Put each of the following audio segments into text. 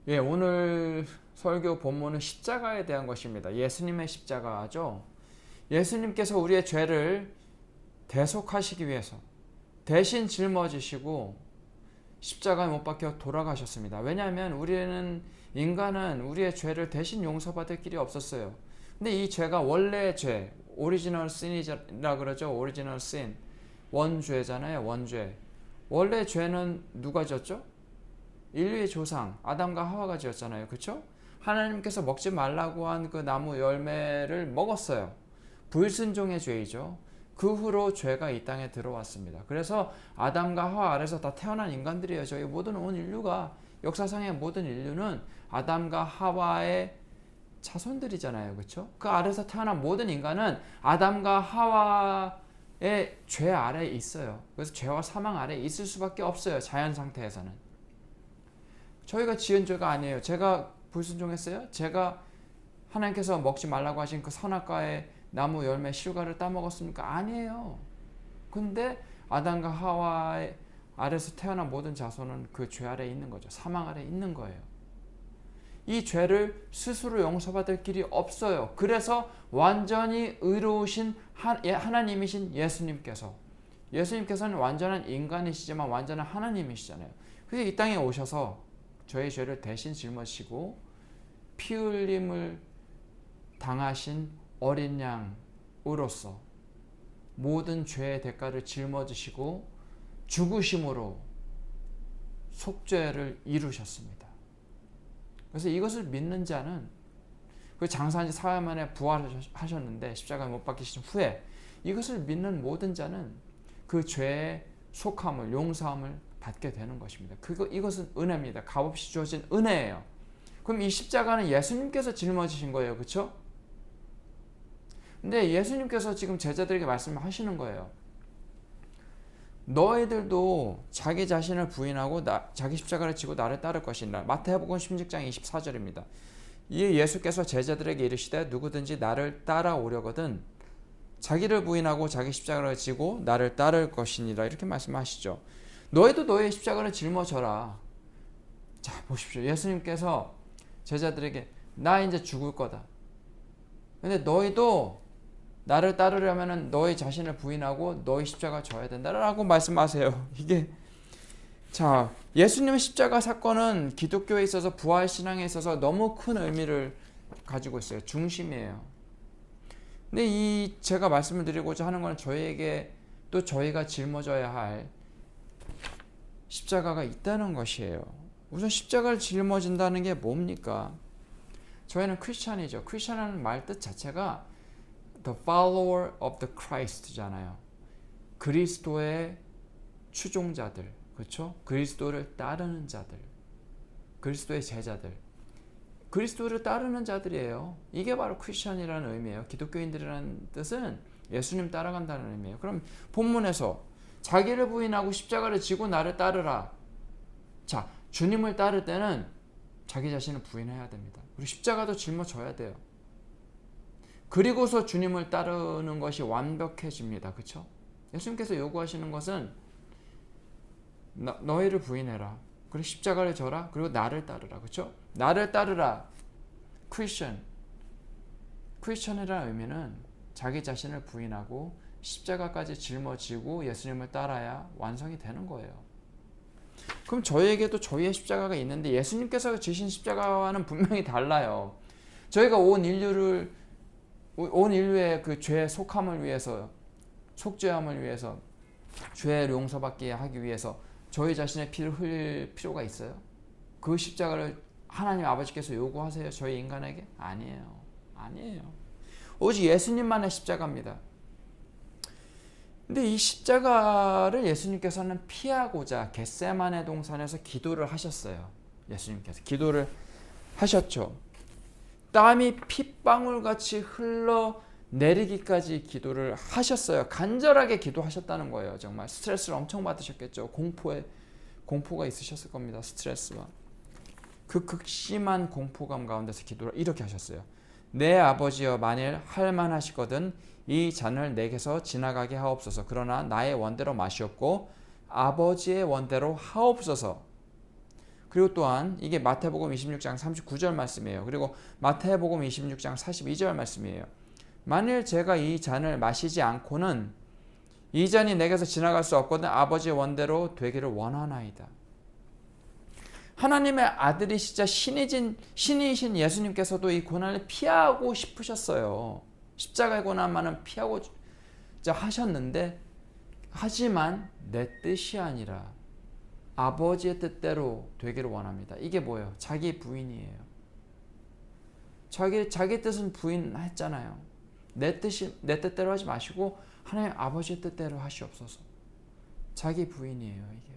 예, 오늘 설교 본문은 십자가에 대한 것입니다. 예수님의 십자가죠. 예수님께서 우리의 죄를 대속하시기 위해서 대신 짊어지시고 십자가에 못 박혀 돌아가셨습니다. 왜냐하면 인간은 우리의 죄를 대신 용서받을 길이 없었어요. 근데 이 죄가 원래의 죄, 오리지널 신이라 그러죠. 오리지널 신, 원죄잖아요. 원죄. 원래 죄는 누가 졌죠? 인류의 조상 아담과 하와가 지었잖아요. 그렇죠? 하나님께서 먹지 말라고 한 그 나무 열매를 먹었어요. 불순종의 죄이죠. 그 후로 죄가 이 땅에 들어왔습니다. 그래서 아담과 하와 아래서 다 태어난 인간들이에요. 저희 모든 온 인류가, 역사상의 모든 인류는 아담과 하와의 자손들이잖아요. 그렇죠? 그 아래서 태어난 모든 인간은 아담과 하와의 죄 아래에 있어요. 그래서 죄와 사망 아래에 있을 수밖에 없어요. 자연 상태에서는. 저희가 지은 죄가 아니에요. 제가 불순종했어요? 제가 하나님께서 먹지 말라고 하신 그 선악과의 나무 열매 실과를 따먹었습니까? 아니에요. 근데 아담과 하와의 아래서 태어난 모든 자손은 그 죄 아래에 있는 거죠. 사망 아래에 있는 거예요. 이 죄를 스스로 용서받을 길이 없어요. 그래서 완전히 의로우신 하나님이신 예수님께서는 완전한 인간이시지만 완전한 하나님이시잖아요. 그래서 이 땅에 오셔서 저의 죄를 대신 짊어지시고 피 흘림을 당하신 어린 양으로서 모든 죄의 대가를 짊어지시고 죽으심으로 속죄를 이루셨습니다. 그래서 이것을 믿는 자는, 그 장사한 지 사흘 만에 부활하셨는데 십자가에 못 박히신 후에 이것을 믿는 모든 자는 그 죄의 속함을, 용서함을 받게 되는 것입니다. 이것은 은혜입니다. 값없이 주어진 은혜예요. 그럼 이 십자가는 예수님께서 짊어지신 거예요. 그렇죠? 근데 예수님께서 지금 제자들에게 말씀하시는 거예요. 너희들도 자기 자신을 부인하고 자기 십자가를 지고 나를 따를 것이라. 마태복음 16장 24절입니다. 이에 예수께서 제자들에게 이르시되 누구든지 나를 따라오려거든 자기를 부인하고 자기 십자가를 지고 나를 따를 것이니라. 이렇게 말씀하시죠. 너희도 너의 십자가를 짊어져라. 자, 보십시오. 예수님께서 제자들에게 나 이제 죽을 거다. 근데 너희도 나를 따르려면 너희 자신을 부인하고 너희 십자가 져야 된다라고 말씀하세요. 자, 예수님의 십자가 사건은 기독교에 있어서, 부활 신앙에 있어서 너무 큰 의미를 가지고 있어요. 중심이에요. 근데 제가 말씀을 드리고자 하는 건 저희에게 또 저희가 짊어져야 할 십자가가 있다는 것이에요. 우선 십자가를 짊어진다는 게 뭡니까? 저희는 크리스찬이죠. 크리스찬이라는 말 뜻 자체가 the follower of the Christ잖아요. 그리스도의 추종자들, 그렇죠? 그리스도를 따르는 자들, 그리스도의 제자들, 그리스도를 따르는 자들이에요. 이게 바로 크리스찬이라는 의미예요. 기독교인들이라는 뜻은 예수님 따라간다는 의미예요. 그럼 본문에서 자기를 부인하고 십자가를 지고 나를 따르라. 자, 주님을 따를 때는 자기 자신을 부인해야 됩니다. 그리고 십자가도 짊어져야 돼요. 그리고서 주님을 따르는 것이 완벽해집니다. 그렇죠? 예수님께서 요구하시는 것은 너희를 부인해라. 그리고 십자가를 져라. 그리고 나를 따르라. 그렇죠? 나를 따르라. 크리스천이라는 의미는 자기 자신을 부인하고 십자가까지 짊어지고 예수님을 따라야 완성이 되는 거예요. 그럼 저희에게도 저희의 십자가가 있는데 예수님께서 지신 십자가와는 분명히 달라요. 저희가 온 인류의 그 죄의 속함을 위해서, 속죄함을 위해서, 죄를 용서받게 하기 위해서 저희 자신의 피를 흘릴 필요가 있어요? 그 십자가를 하나님 아버지께서 요구하세요? 저희 인간에게? 아니에요. 오직 예수님만의 십자가입니다. 근데 이 십자가를 예수님께서는 피하고자 겟세마네 동산에서 기도를 하셨어요. 예수님께서 기도를 하셨죠. 땀이 핏방울같이 흘러내리기까지 기도를 하셨어요. 간절하게 기도하셨다는 거예요. 정말 스트레스를 엄청 받으셨겠죠. 공포가 있으셨을 겁니다. 스트레스와 그 극심한 공포감 가운데서 기도를 이렇게 하셨어요. 내 아버지여, 만일 할만하시거든 이 잔을 내게서 지나가게 하옵소서. 그러나 나의 원대로 마시옵고 아버지의 원대로 하옵소서. 그리고 또한 이게 마태복음 26장 39절 말씀이에요. 그리고 마태복음 26장 42절 말씀이에요. 만일 제가 이 잔을 마시지 않고는 이 잔이 내게서 지나갈 수 없거든 아버지의 원대로 되기를 원하나이다. 하나님의 아들이시자 신이신 예수님께서도 이 고난을 피하고 싶으셨어요. 십자가의 고난만은 피하고자 하셨는데, 하지만 내 뜻이 아니라 아버지의 뜻대로 되기를 원합니다. 이게 뭐예요? 자기 부인이에요. 자기 뜻은 부인했잖아요. 내 뜻대로 하지 마시고 하나님 아버지의 뜻대로 하시옵소서. 자기 부인이에요, 이게.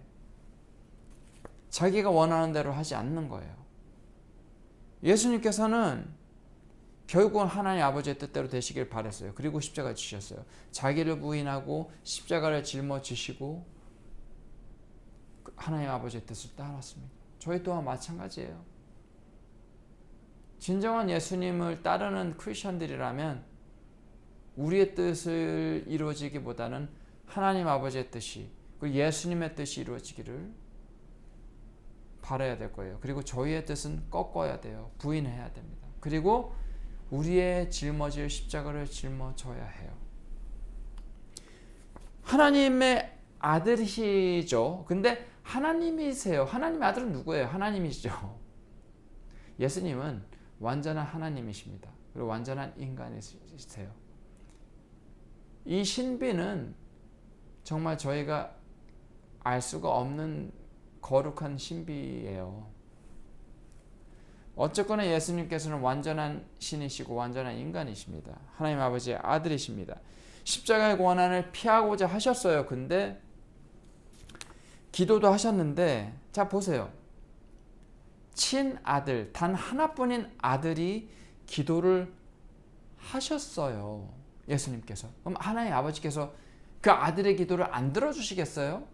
자기가 원하는 대로 하지 않는 거예요. 예수님께서는 결국은 하나님 아버지의 뜻대로 되시길 바랬어요. 그리고 십자가를 지셨어요. 자기를 부인하고 십자가를 짊어지시고 하나님 아버지의 뜻을 따랐습니다. 저희 또한 마찬가지예요. 진정한 예수님을 따르는 크리스천들이라면 우리의 뜻을 이루어지기보다는 하나님 아버지의 뜻이, 그리고 예수님의 뜻이 이루어지기를 바라야 될 거예요. 그리고 저희의 뜻은 꺾어야 돼요. 부인해야 됩니다. 그리고 우리의 짊어질 십자가를 짊어져야 해요. 하나님의 아들이시죠. 근데 하나님이세요. 하나님의 아들은 누구예요? 하나님이시죠. 예수님은 완전한 하나님이십니다. 그리고 완전한 인간이세요. 이 신비는 정말 저희가 알 수가 없는 거룩한 신비예요. 어쨌거나 예수님께서는 완전한 신이시고 완전한 인간이십니다. 하나님 아버지의 아들이십니다. 십자가의 고난을 피하고자 하셨어요. 근데 기도도 하셨는데, 자 보세요. 친아들, 단 하나뿐인 아들이 기도를 하셨어요. 예수님께서. 그럼 하나님 아버지께서 그 아들의 기도를 안 들어주시겠어요?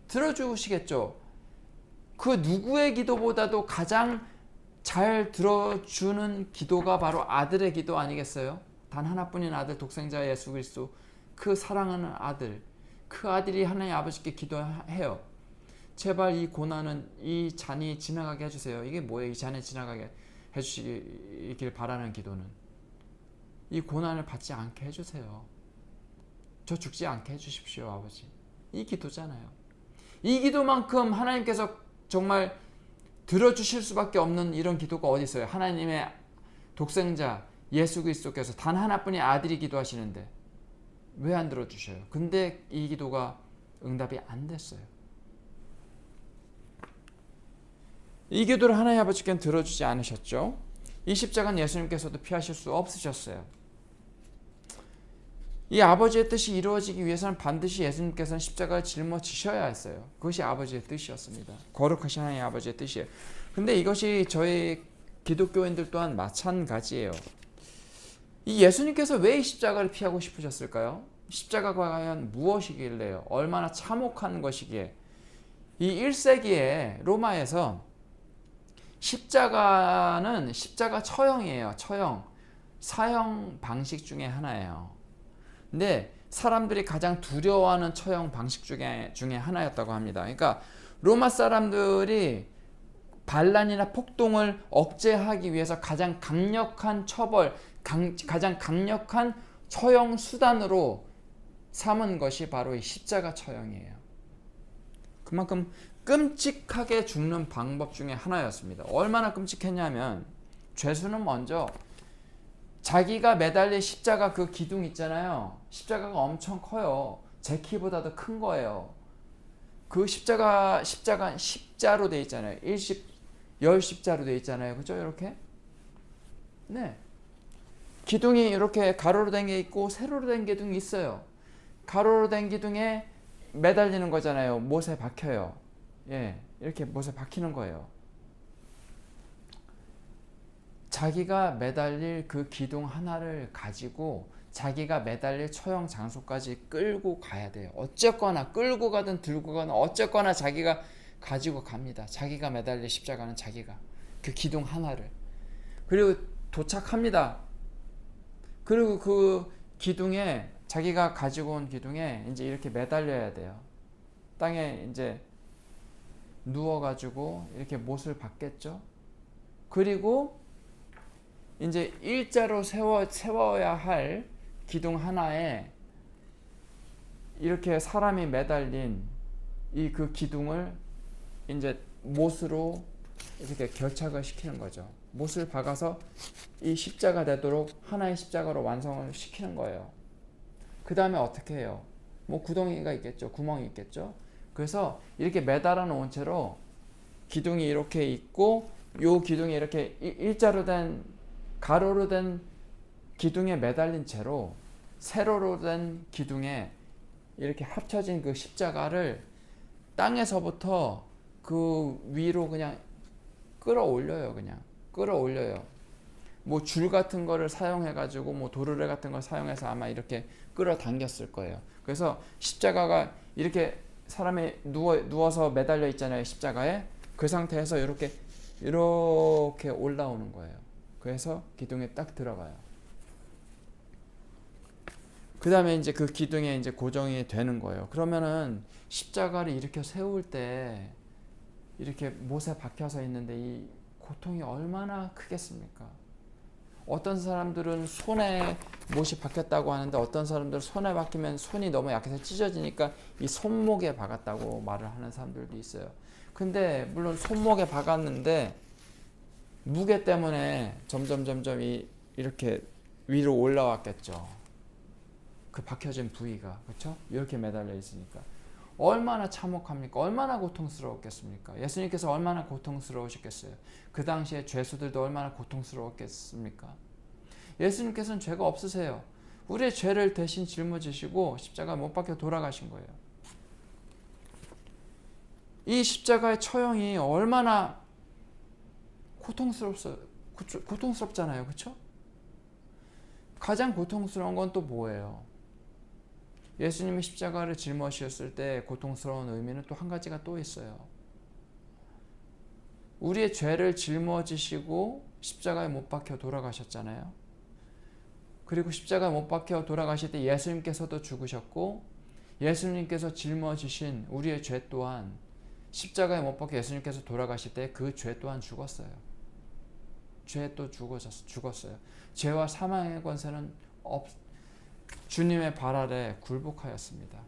들어주시겠죠. 그 누구의 기도보다도 가장 잘 들어주는 기도가 바로 아들의 기도 아니겠어요? 단 하나뿐인 아들, 독생자 예수 그리스도, 그 사랑하는 아들, 그 아들이 하나님 아버지께 기도해요. 제발 이 고난은, 이 잔이 지나가게 해주세요. 이게 뭐예요? 이 잔이 지나가게 해주시길 바라는 기도는, 이 고난을 받지 않게 해주세요. 저 죽지 않게 해주십시오, 아버지. 이 기도잖아요. 이 기도만큼 하나님께서 정말 들어주실 수밖에 없는 이런 기도가 어디 있어요? 하나님의 독생자 예수 그리스도께서 단 하나뿐인 아들이 기도하시는데 왜 안 들어주셔요? 근데 이 기도가 응답이 안 됐어요. 이 기도를 하나님 아버지께는 들어주지 않으셨죠. 이 십자가는 예수님께서도 피하실 수 없으셨어요. 이 아버지의 뜻이 이루어지기 위해서는 반드시 예수님께서는 십자가를 짊어지셔야 했어요. 그것이 아버지의 뜻이었습니다. 거룩하신 하나님 아버지의 뜻이에요. 근데 이것이 저희 기독교인들 또한 마찬가지예요. 이 예수님께서 왜 이 십자가를 피하고 싶으셨을까요? 십자가가 과연 무엇이길래요? 얼마나 참혹한 것이기에? 이 1세기에 로마에서 십자가는 십자가 처형이에요. 처형. 사형 방식 중에 하나예요. 근데 사람들이 가장 두려워하는 처형 방식 중에 하나였다고 합니다. 그러니까 로마 사람들이 반란이나 폭동을 억제하기 위해서 가장 강력한 처벌, 가장 강력한 처형 수단으로 삼은 것이 바로 이 십자가 처형이에요. 그만큼 끔찍하게 죽는 방법 중에 하나였습니다. 얼마나 끔찍했냐면, 죄수는 먼저 자기가 매달린 십자가 그 기둥 있잖아요. 십자가가 엄청 커요. 제 키보다도 큰 거예요. 그 십자가 십자로 돼 있잖아요. 열 십자로 돼 있잖아요. 그죠? 이렇게. 네. 기둥이 이렇게 가로로 된 게 있고 세로로 된 기둥이 있어요. 가로로 된 기둥에 매달리는 거잖아요. 못에 박혀요. 예, 이렇게 못에 박히는 거예요. 자기가 매달릴 그 기둥 하나를 가지고 자기가 매달릴 처형 장소까지 끌고 가야 돼요. 어쨌거나 끌고 가든 들고 가든 어쨌거나 자기가 가지고 갑니다. 자기가 매달릴 십자가는 자기가 그 기둥 하나를. 그리고 도착합니다. 그리고 그 기둥에, 자기가 가지고 온 기둥에 이제 이렇게 매달려야 돼요. 땅에 이제 누워가지고 이렇게 못을 박겠죠. 그리고 이제 일자로 세워야 할 기둥 하나에 이렇게 사람이 매달린 이 그 기둥을 이제 못으로 이렇게 결착을 시키는 거죠. 못을 박아서 이 십자가 되도록 하나의 십자가로 완성을 시키는 거예요. 그 다음에 어떻게 해요? 뭐 구덩이가 있겠죠. 구멍이 있겠죠. 그래서 이렇게 매달아 놓은 채로 기둥이 이렇게 있고 요 기둥이 이렇게 일자로 된 가로로 된 기둥에 매달린 채로 세로로 된 기둥에 이렇게 합쳐진 그 십자가를 땅에서부터 그 위로 그냥 끌어올려요. 그냥 끌어올려요. 뭐 줄 같은 거를 사용해 가지고 뭐 도르래 같은 걸 사용해서 아마 이렇게 끌어당겼을 거예요. 그래서 십자가가 이렇게 사람이 누워서 매달려 있잖아요. 십자가에. 그 상태에서 이렇게 올라오는 거예요. 그래서 기둥에 딱 들어가요. 그 다음에 이제 그 기둥에 이제 고정이 되는 거예요. 그러면은 십자가를 이렇게 세울 때 이렇게 못에 박혀서 있는데 이 고통이 얼마나 크겠습니까? 어떤 사람들은 손에 못이 박혔다고 하는데 어떤 사람들은 손에 박히면 손이 너무 약해서 찢어지니까 이 손목에 박았다고 말을 하는 사람들도 있어요. 근데 물론 손목에 박았는데 무게 때문에 점점 이렇게 위로 올라왔겠죠. 그 박혀진 부위가, 그렇죠? 이렇게 매달려 있으니까 얼마나 참혹합니까? 얼마나 고통스러웠겠습니까? 예수님께서 얼마나 고통스러우셨겠어요? 그 당시에 죄수들도 얼마나 고통스러웠겠습니까? 예수님께서는 죄가 없으세요. 우리의 죄를 대신 짊어지시고 십자가 못 박혀 돌아가신 거예요. 이 십자가의 처형이 얼마나 고통스럽잖아요. 그렇죠? 가장 고통스러운 건 또 뭐예요? 예수님이 십자가를 짊어지셨을 때 고통스러운 의미는 또 한 가지가 또 있어요. 우리의 죄를 짊어지시고 십자가에 못 박혀 돌아가셨잖아요. 그리고 십자가에 못 박혀 돌아가실 때 예수님께서도 죽으셨고 예수님께서 짊어지신 우리의 죄 또한 십자가에 못 박혀 예수님께서 돌아가실 때 그 죄 또한 죽었어요. 죄 또 죽었어요. 죄와 사망의 권세는 주님의 발 아래 굴복하였습니다.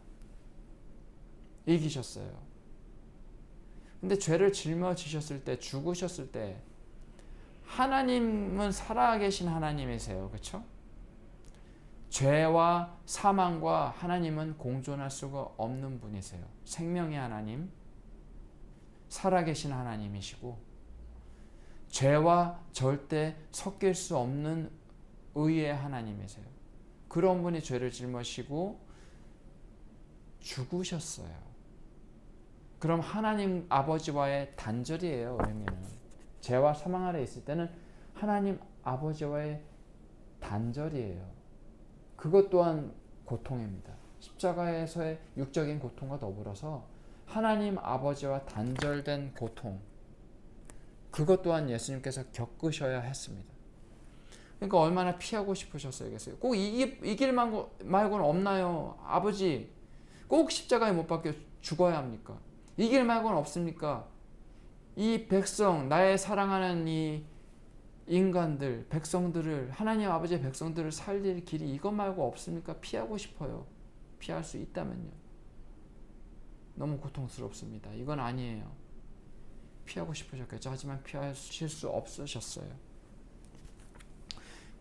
이기셨어요. 근데 죄를 짊어지셨을 때, 죽으셨을 때 하나님은 살아계신 하나님이세요. 그렇죠? 죄와 사망과 하나님은 공존할 수가 없는 분이세요. 생명의 하나님, 살아계신 하나님이시고 죄와 절대 섞일 수 없는 의의 하나님이세요. 그런 분이 죄를 짊어지고 죽으셨어요. 그럼 하나님 아버지와의 단절이에요. 의미는 죄와 사망 아래 있을 때는 하나님 아버지와의 단절이에요. 그것 또한 고통입니다. 십자가에서의 육적인 고통과 더불어서 하나님 아버지와 단절된 고통, 그것 또한 예수님께서 겪으셔야 했습니다. 그러니까 얼마나 피하고 싶으셨어야겠어요. 꼭 이 길 말고는 없나요? 아버지, 꼭 십자가에 못 박혀 죽어야 합니까? 이 길 말고는 없습니까? 이 백성, 나의 사랑하는 이 인간들, 백성들을, 하나님 아버지의 백성들을 살릴 길이 이것 말고 없습니까? 피하고 싶어요. 피할 수 있다면요. 너무 고통스럽습니다. 이건 아니에요. 피하고 싶으셨겠죠. 하지만 피하실 수 없으셨어요.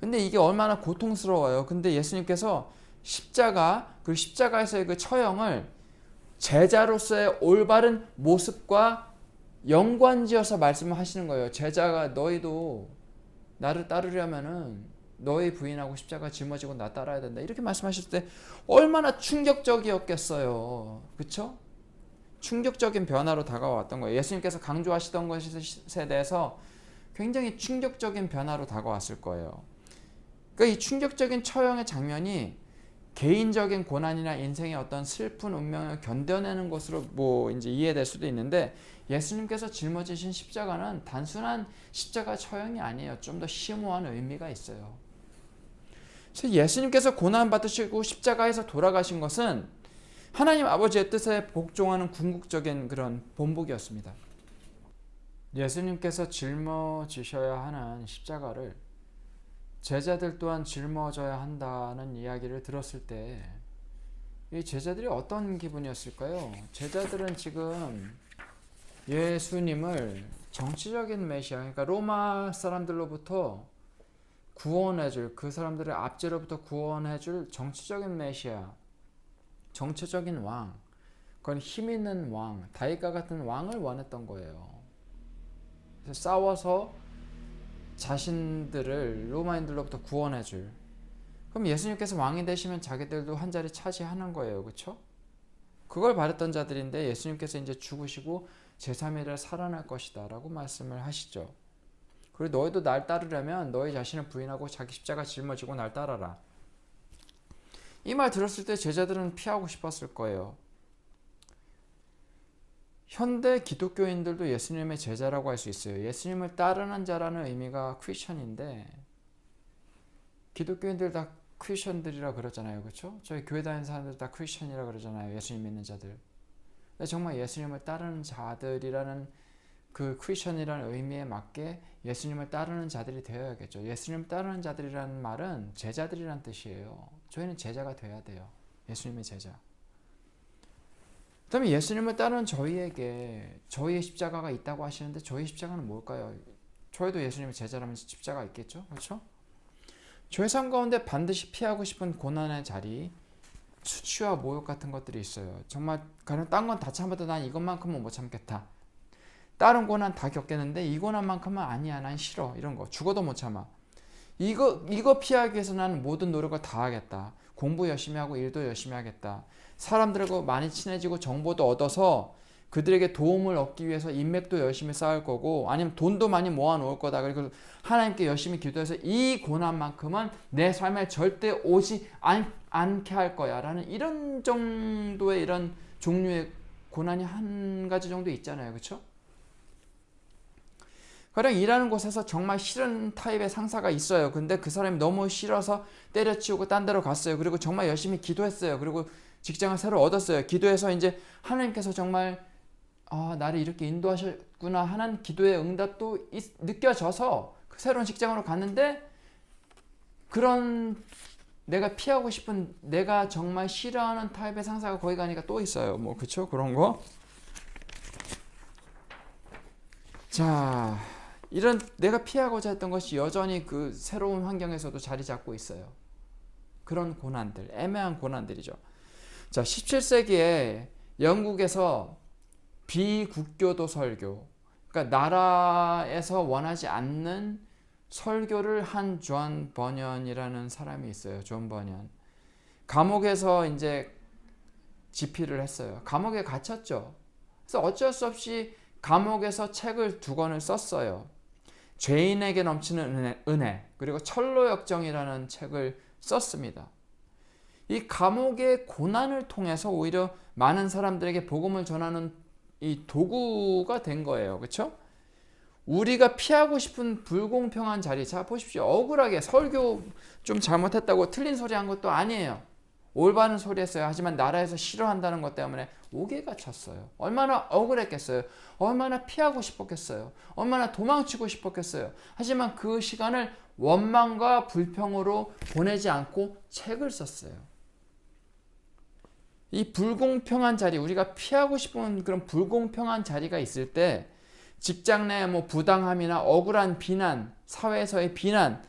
근데 이게 얼마나 고통스러워요. 근데 예수님께서 그 십자가에서의 그 처형을 제자로서의 올바른 모습과 연관지어서 말씀을 하시는 거예요. 제자가 너희도 나를 따르려면은 너희 부인하고 십자가 짊어지고 나 따라야 된다. 이렇게 말씀하실 때 얼마나 충격적이었겠어요. 그렇죠? 충격적인 변화로 다가왔던 거예요. 예수님께서 강조하시던 것에 대해서 굉장히 충격적인 변화로 다가왔을 거예요. 그러니까 이 충격적인 처형의 장면이 개인적인 고난이나 인생의 어떤 슬픈 운명을 견뎌내는 것으로 뭐 이제 이해될 수도 있는데 예수님께서 짊어지신 십자가는 단순한 십자가 처형이 아니에요. 좀 더 심오한 의미가 있어요. 그래서 예수님께서 고난 받으시고 십자가에서 돌아가신 것은 하나님 아버지의 뜻에 복종하는 궁극적인 그런 본보기였습니다. 예수님께서 짊어지셔야 하는 십자가를 제자들 또한 짊어져야 한다는 이야기를 들었을 때 이 제자들이 어떤 기분이었을까요? 제자들은 지금 예수님을 정치적인 메시아, 그러니까 로마 사람들로부터 구원해줄, 그 사람들의 압제로부터 구원해줄 정치적인 메시아, 정치적인 왕, 그건 힘있는 왕, 다윗과 같은 왕을 원했던 거예요. 그래서 싸워서 자신들을 로마인들로부터 구원해줄. 그럼 예수님께서 왕이 되시면 자기들도 한 자리 차지하는 거예요. 그렇죠? 그걸 바랬던 자들인데 예수님께서 이제 죽으시고 제3일에 살아날 것이다 라고 말씀을 하시죠. 그리고 너희도 날 따르려면 너희 자신을 부인하고 자기 십자가 짊어지고 날 따라라. 이 말 들었을 때 제자들은 피하고 싶었을 거예요. 현대 기독교인들도 예수님의 제자라고 할 수 있어요. 예수님을 따르는 자라는 의미가 크리스천인데 기독교인들 다 크리스천들이라 그러잖아요. 그렇죠? 저희 교회 다니는 사람들 다 크리스천이라 그러잖아요. 예수님 믿는 자들. 근데 정말 예수님을 따르는 자들이라는 그 크리스천이라는 의미에 맞게 예수님을 따르는 자들이 되어야겠죠. 예수님을 따르는 자들이라는 말은 제자들이란 뜻이에요. 저희는 제자가 돼야 돼요. 예수님의 제자. 그다음에 예수님을 따르는 저희에게 저희의 십자가가 있다고 하시는데 저희 십자가는 뭘까요? 저희도 예수님의 제자라면 십자가 있겠죠? 그렇죠? 저희 삶 가운데 반드시 피하고 싶은 고난의 자리, 수치와 모욕 같은 것들이 있어요. 정말 가령 딴 건 다 참아도 난 이것만큼은 못 참겠다. 다른 고난 다 겪겠는데 이 고난만큼은 아니야. 난 싫어. 이런 거. 죽어도 못 참아. 이거 피하기 위해서 나는 모든 노력을 다 하겠다. 공부 열심히 하고 일도 열심히 하겠다. 사람들하고 많이 친해지고 정보도 얻어서 그들에게 도움을 얻기 위해서 인맥도 열심히 쌓을 거고 아니면 돈도 많이 모아 놓을 거다. 그리고 하나님께 열심히 기도해서 이 고난만큼은 내 삶에 절대 오지 않게 할 거야 라는 이런 정도의 이런 종류의 고난이 한 가지 정도 있잖아요. 그렇죠? 가령 일하는 곳에서 정말 싫은 타입의 상사가 있어요. 근데 그 사람이 너무 싫어서 때려치우고 딴 데로 갔어요. 그리고 정말 열심히 기도했어요. 그리고 직장을 새로 얻었어요. 기도해서 이제 하나님께서 정말 나를 이렇게 인도하셨구나 하는 기도의 응답도 느껴져서 그 새로운 직장으로 갔는데 그런 내가 피하고 싶은 내가 정말 싫어하는 타입의 상사가 거기 가니까 또 있어요. 뭐 그쵸? 그런 거. 자, 이런 내가 피하고자 했던 것이 여전히 그 새로운 환경에서도 자리 잡고 있어요. 그런 고난들, 애매한 고난들이죠. 자, 17세기에 영국에서 비국교도 설교, 그러니까 나라에서 원하지 않는 설교를 한 존 버년이라는 사람이 있어요. 존 버년. 감옥에서 이제 집필을 했어요. 감옥에 갇혔죠. 그래서 어쩔 수 없이 감옥에서 책을 2권을 썼어요. 죄인에게 넘치는 은혜 그리고 철로역정이라는 책을 썼습니다. 이 감옥의 고난을 통해서 오히려 많은 사람들에게 복음을 전하는 이 도구가 된 거예요. 그렇죠? 우리가 피하고 싶은 불공평한 자리. 자, 보십시오. 억울하게 설교 좀 잘못했다고 틀린 소리 한 것도 아니에요. 올바른 소리 했어요. 하지만 나라에서 싫어한다는 것 때문에 옥에 갇혔어요. 얼마나 억울했겠어요. 얼마나 피하고 싶었겠어요. 얼마나 도망치고 싶었겠어요. 하지만 그 시간을 원망과 불평으로 보내지 않고 책을 썼어요. 이 불공평한 자리, 우리가 피하고 싶은 그런 불공평한 자리가 있을 때 직장 내 뭐 부당함이나 억울한 비난, 사회에서의 비난,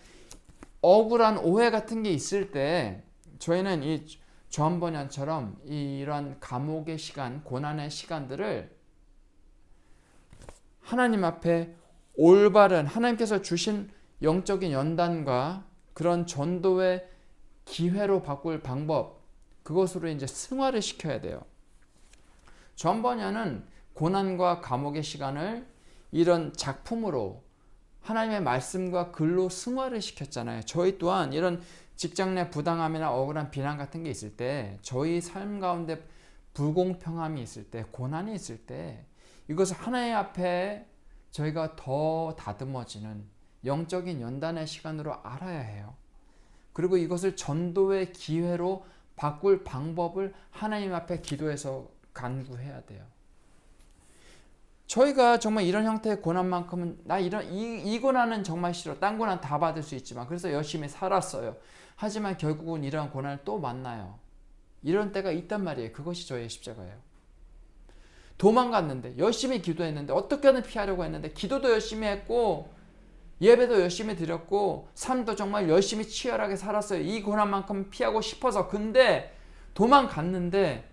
억울한 오해 같은 게 있을 때 저희는 이 존 버년처럼 이런 감옥의 시간, 고난의 시간들을 하나님 앞에 올바른 하나님께서 주신 영적인 연단과 그런 전도의 기회로 바꿀 방법, 그것으로 이제 승화를 시켜야 돼요. 존 버년은 고난과 감옥의 시간을 이런 작품으로 하나님의 말씀과 글로 승화를 시켰잖아요. 저희 또한 이런 직장 내 부당함이나 억울한 비난 같은 게 있을 때, 저희 삶 가운데 불공평함이 있을 때, 고난이 있을 때 이것을 하나님 앞에 저희가 더 다듬어지는 영적인 연단의 시간으로 알아야 해요. 그리고 이것을 전도의 기회로 바꿀 방법을 하나님 앞에 기도해서 간구해야 돼요. 저희가 정말 이런 형태의 고난만큼은 나 이 고난은 정말 싫어. 딴 고난 다 받을 수 있지만 그래서 열심히 살았어요. 하지만 결국은 이러한 고난을 또 만나요. 이런 때가 있단 말이에요. 그것이 저의 십자가예요. 도망갔는데 열심히 기도했는데 어떻게든 피하려고 했는데 기도도 열심히 했고 예배도 열심히 드렸고 삶도 정말 열심히 치열하게 살았어요. 이 고난만큼 피하고 싶어서. 근데 도망갔는데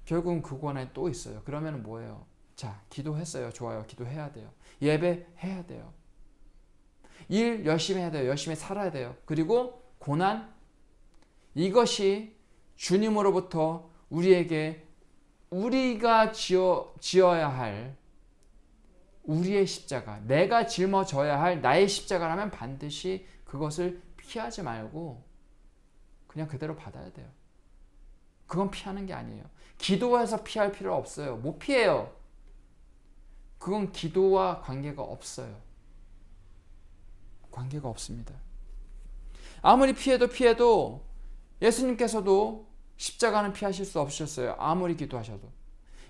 결국은 그 고난이 또 있어요. 그러면 뭐예요? 자, 기도했어요. 좋아요. 기도해야 돼요. 예배해야 돼요. 일 열심히 해야 돼요. 열심히 살아야 돼요. 그리고 고난, 이것이 주님으로부터 우리에게 우리가 지어야 할 우리의 십자가, 내가 짊어져야 할 나의 십자가라면 반드시 그것을 피하지 말고 그냥 그대로 받아야 돼요. 그건 피하는 게 아니에요. 기도해서 피할 필요 없어요. 못 피해요. 그건 기도와 관계가 없어요. 관계가 없습니다. 아무리 피해도 예수님께서도 십자가는 피하실 수 없으셨어요. 아무리 기도하셔도.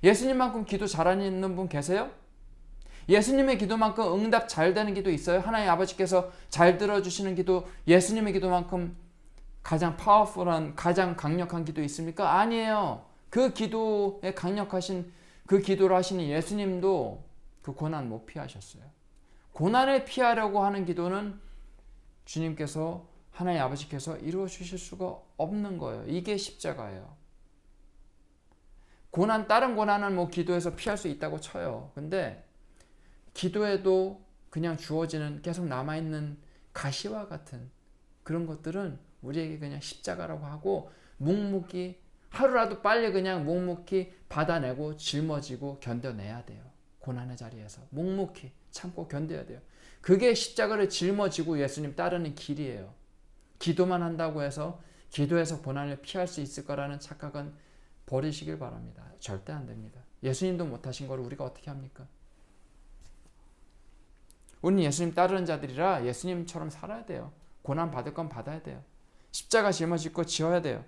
예수님만큼 기도 잘하는 분 계세요? 예수님의 기도만큼 응답 잘 되는 기도 있어요? 하나님 아버지께서 잘 들어주시는 기도, 예수님의 기도만큼 가장 파워풀한, 가장 강력한 기도 있습니까? 아니에요. 그 기도에 강력하신, 그 기도를 하시는 예수님도 그 고난 못 피하셨어요. 고난을 피하려고 하는 기도는 주님께서, 하나님 아버지께서 이루어 주실 수가 없는 거예요. 이게 십자가예요. 다른 고난은 뭐 기도해서 피할 수 있다고 쳐요. 근데 기도해도 그냥 주어지는, 계속 남아있는 가시와 같은 그런 것들은 우리에게 그냥 십자가라고 하고, 묵묵히 하루라도 빨리 그냥 묵묵히 받아내고 짊어지고 견뎌내야 돼요. 고난의 자리에서 묵묵히 참고 견뎌야 돼요. 그게 십자가를 짊어지고 예수님 따르는 길이에요. 기도만 한다고 해서 기도해서 고난을 피할 수 있을 거라는 착각은 버리시길 바랍니다. 절대 안 됩니다. 예수님도 못하신 걸 우리가 어떻게 합니까? 우리는 예수님 따르는 자들이라 예수님처럼 살아야 돼요. 고난 받을 건 받아야 돼요. 십자가 짊어질 거 지어야 돼요.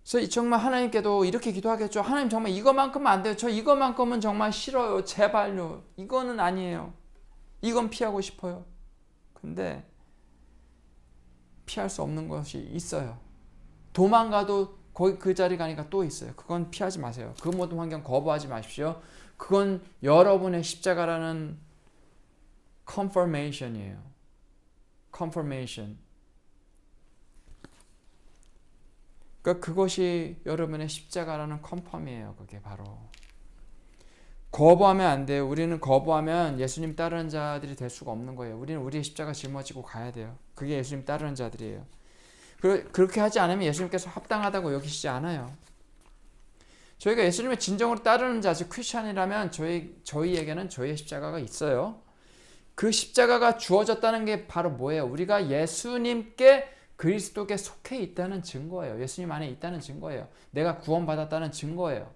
그래서 정말 하나님께도 이렇게 기도하겠죠. 하나님 정말 이거만큼은 안 돼요. 저 이거만큼은 정말 싫어요. 제발요. 이거는 아니에요. 이건 피하고 싶어요. 근데 피할 수 없는 것이 있어요. 도망가도 거기 그 자리 가니까 또 있어요. 그건 피하지 마세요. 그 모든 환경 거부하지 마십시오. 그건 여러분의 십자가라는 confirmation이에요. confirmation. 그러니까 그것이 여러분의 십자가라는 컨펌이에요. 그게 바로. 거부하면 안 돼요. 우리는 거부하면 예수님 따르는 자들이 될 수가 없는 거예요. 우리는 우리의 십자가 짊어지고 가야 돼요. 그게 예수님 따르는 자들이에요. 그렇게 하지 않으면 예수님께서 합당하다고 여기시지 않아요. 저희가 예수님의 진정으로 따르는 자, 즉 크리스찬이라면 저희에게는 저희의 십자가가 있어요. 그 십자가가 주어졌다는 게 바로 뭐예요? 우리가 예수님께, 그리스도께 속해 있다는 증거예요. 예수님 안에 있다는 증거예요. 내가 구원받았다는 증거예요.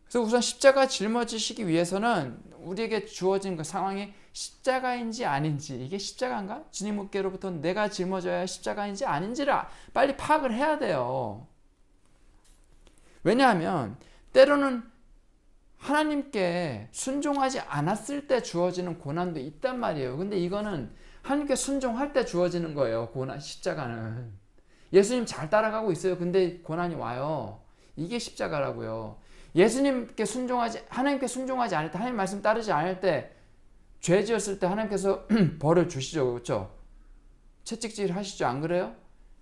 그래서 우선 십자가 짊어지시기 위해서는 우리에게 주어진 그 상황이 십자가인지 아닌지, 이게 십자가인가? 주님께로부터 내가 짊어져야 할 십자가인지 아닌지를 빨리 파악을 해야 돼요. 왜냐하면 때로는 하나님께 순종하지 않았을 때 주어지는 고난도 있단 말이에요. 근데 이거는 하나님께 순종할 때 주어지는 거예요. 십자가는. 예수님 잘 따라가고 있어요. 근데 고난이 와요. 이게 십자가라고요. 하나님께 순종하지 않을 때, 하나님 말씀 따르지 않을 때, 죄 지었을 때 하나님께서 벌을 주시죠. 그렇죠? 채찍질 하시죠. 안 그래요?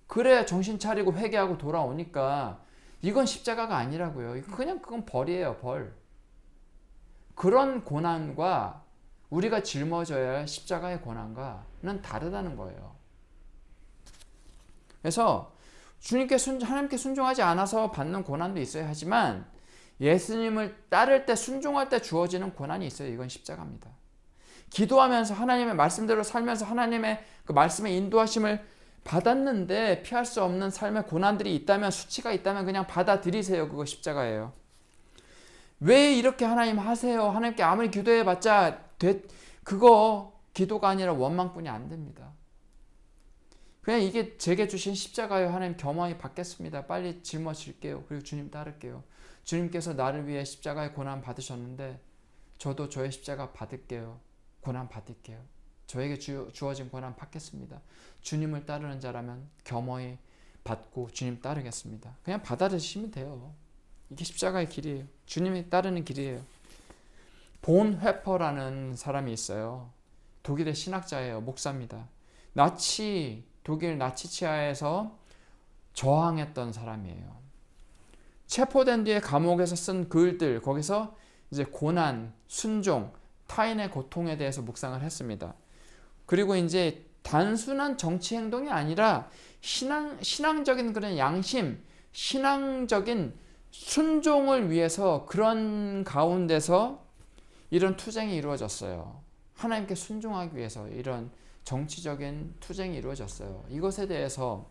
그래야 정신 차리고 회개하고 돌아오니까 이건 십자가가 아니라고요. 그건 벌이에요. 벌. 그런 고난과 우리가 짊어져야 할 십자가의 고난과는 다르다는 거예요. 그래서 하나님께 순종하지 않아서 받는 고난도 있어야 하지만 예수님을 따를 때, 순종할 때 주어지는 고난이 있어요. 이건 십자가입니다. 기도하면서 하나님의 말씀대로 살면서 하나님의 그 말씀의 인도하심을 받았는데 피할 수 없는 삶의 고난들이 있다면, 수치가 있다면 그냥 받아들이세요. 그거 십자가예요. 왜 이렇게 하나님 하세요? 하나님께 아무리 기도해봤자 그거 기도가 아니라 원망뿐이 안 됩니다. 그냥 이게 제게 주신 십자가요. 하나님 겸허히 받겠습니다. 빨리 짊어질게요. 그리고 주님 따를게요. 주님께서 나를 위해 십자가의 고난 받으셨는데 저도 저의 십자가 받을게요. 고난 받을게요. 저에게 주어진 고난 받겠습니다. 주님을 따르는 자라면 겸허히 받고 주님 따르겠습니다. 그냥 받아들이시면 돼요. 이게 십자가의 길이에요. 주님이 따르는 길이에요. 본 회퍼라는 사람이 있어요. 독일의 신학자예요. 목사입니다. 독일 나치 치하에서 저항했던 사람이에요. 체포된 뒤에 감옥에서 쓴 글들, 거기서 이제 고난, 순종, 타인의 고통에 대해서 묵상을 했습니다. 그리고 이제 단순한 정치 행동이 아니라 신앙적인 그런 양심, 신앙적인 순종을 위해서 그런 가운데서 이런 투쟁이 이루어졌어요. 하나님께 순종하기 위해서 이런 정치적인 투쟁이 이루어졌어요. 이것에 대해서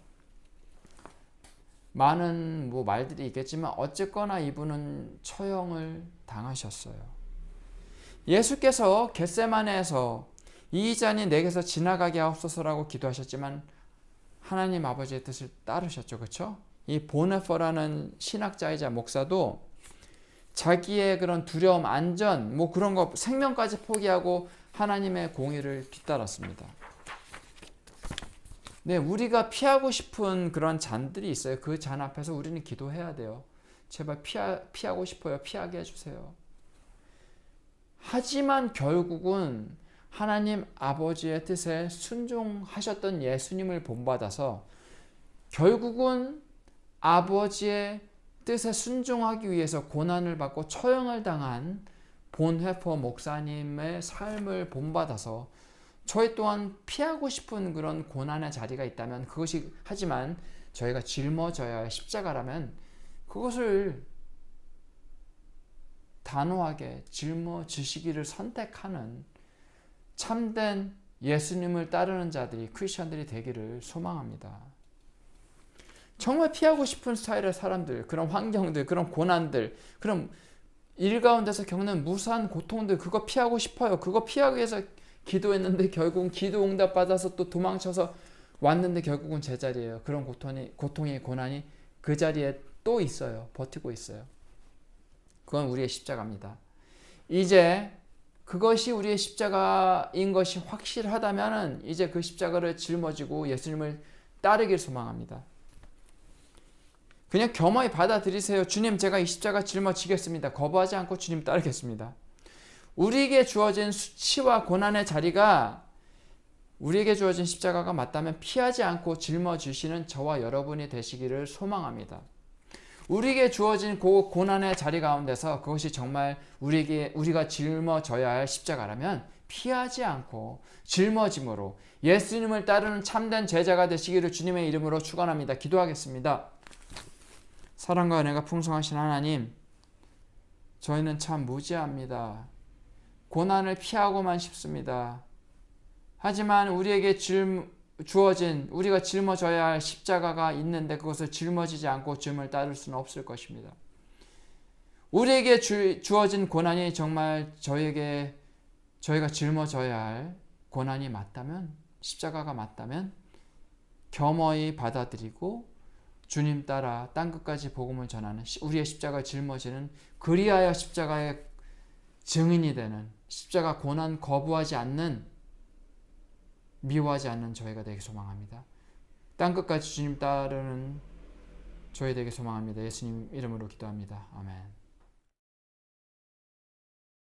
많은 말들이 있겠지만 어쨌거나 이분은 처형을 당하셨어요. 예수께서 겟세마네에서 이 잔이 내게서 지나가게 하옵소서라고 기도하셨지만 하나님 아버지의 뜻을 따르셨죠. 그렇죠? 이 보네퍼라는 신학자이자 목사도 자기의 그런 두려움, 안전, 그런 거 생명까지 포기하고 하나님의 공의를 뒤따랐습니다. 네, 우리가 피하고 싶은 그런 잔들이 있어요. 그 잔 앞에서 우리는 기도해야 돼요. 제발 피하고 싶어요. 피하게 해주세요. 하지만 결국은 하나님 아버지의 뜻에 순종하셨던 예수님을 본받아서 결국은 아버지의 뜻에 순종하기 위해서 고난을 받고 처형을 당한 본회퍼 목사님의 삶을 본받아서 저희 또한 피하고 싶은 그런 고난의 자리가 있다면 그것이 하지만 저희가 짊어져야 할 십자가라면 그것을 단호하게 짊어지시기를 선택하는 참된 예수님을 따르는 자들이 크리스천들이 되기를 소망합니다. 정말 피하고 싶은 스타일의 사람들, 그런 환경들, 그런 고난들, 그런 일 가운데서 겪는 무수한 고통들 그거 피하고 싶어요. 그거 피하기 위해서 기도했는데 결국은 기도 응답 받아서 또 도망쳐서 왔는데 결국은 제자리예요. 그런 고통의 고난이 그 자리에 또 있어요. 버티고 있어요. 그건 우리의 십자가입니다. 이제 그것이 우리의 십자가인 것이 확실하다면 이제 그 십자가를 짊어지고 예수님을 따르길 소망합니다. 그냥 겸허히 받아들이세요. 주님, 제가 이 십자가 짊어지겠습니다. 거부하지 않고 주님 따르겠습니다. 우리에게 주어진 수치와 고난의 자리가 우리에게 주어진 십자가가 맞다면 피하지 않고 짊어지시는 저와 여러분이 되시기를 소망합니다. 우리에게 주어진 그 고난의 자리 가운데서 그것이 정말 우리가 짊어져야 할 십자가라면 피하지 않고 짊어짐으로 예수님을 따르는 참된 제자가 되시기를 주님의 이름으로 축원합니다. 기도하겠습니다. 사랑과 은혜가 풍성하신 하나님, 저희는 참 무지합니다. 고난을 피하고만 싶습니다. 하지만 우리에게 주어진 우리가 짊어져야 할 십자가가 있는데 그것을 짊어지지 않고 주님을 따를 수는 없을 것입니다. 우리에게 주어진 고난이 정말 저희가 짊어져야 할 고난이 맞다면, 십자가가 맞다면 겸허히 받아들이고 주님 따라 땅끝까지 복음을 전하는 우리의 십자가를 짊어지는, 그리하여 십자가의 증인이 되는, 십자가 고난 거부하지 않는, 미워하지 않는 저희가 되기 소망합니다. 땅끝까지 주님 따르는 저희 되기 소망합니다. 예수님 이름으로 기도합니다. 아멘.